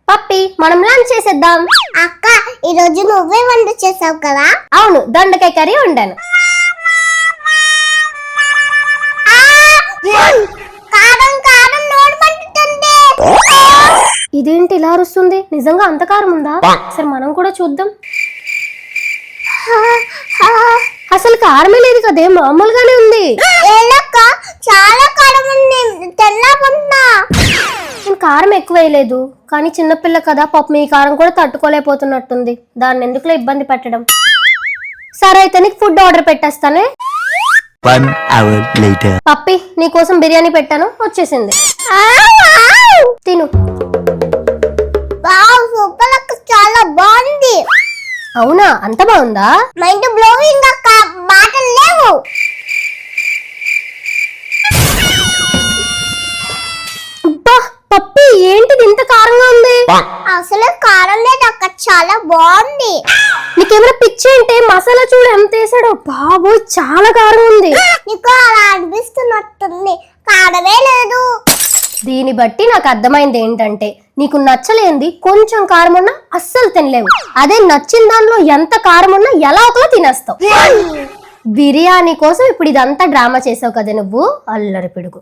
పప్పి మనం లంచ్ చేసేద్దాం. అక్క ఈ రోజు నువ్వే వంట చేసావు కదా? అవును, దొండకాయ కర్రీ వండాను. కారం కారం నోరు మండుతుంది. ఇదేంటి ఇలా అరుస్తుంది? నిజంగా అంత కారం ఉందా? సరే మనం కూడా చూద్దాం. అసలు కారమే లేదు కదే, మామూలుగానే ఉంది. ఏలక్క చాలా కారం ఉంది, తెల్లబున్నా. నేను కారం ఎక్కువ వేయలేదు, కానీ చిన్నపిల్ల కదా పాపం ఈ కారం కూడా తట్టుకోలేకపోతున్నట్టుంది. దాన్ని ఎందుకులో ఇబ్బంది పెట్టడం. సరే అయితే నీకు ఫుడ్ ఆర్డర్ పెట్టేస్తానే. 1 hour later. పప్పి నీకోసం బిర్యానీ పెట్టాను, వచ్చేసింది. తిను. వావ్ సూపర్ అక్క, చాలా బాగుంది. అవునా, అంత బాగుందా? మైండ్ బ్లోయింగ్ అక్క, మాటలు లేవు. అబ్బా పప్పి ఏంటిది ఇంత కారంగా ఉంది? అసలు కారం లేదు అక్క, చాలా బాగుంది. నీకేమైనా పిచ్చి అంటే మసాలా చూడు ఎంత వేసాడో. బాబోయ్ చాలా కారం ఉంది. నీకు అలా అనిపిస్తున్నట్టుంది, కారమే లేదు. దీన్ని బట్టి నాకు అర్థమైంది ఏంటంటే నీకు నచ్చలేంది కొంచెం కారం ఉన్నా అస్సలు తినలేవు. అదే నచ్చిన దానిలో ఎంత కారం ఉన్నా ఎలా ఒకలా తినేస్తావు. బిర్యానీ కోసం ఇప్పుడు ఇదంతా డ్రామా చేసావు కదా నువ్వు, అల్లరి పిడుగు.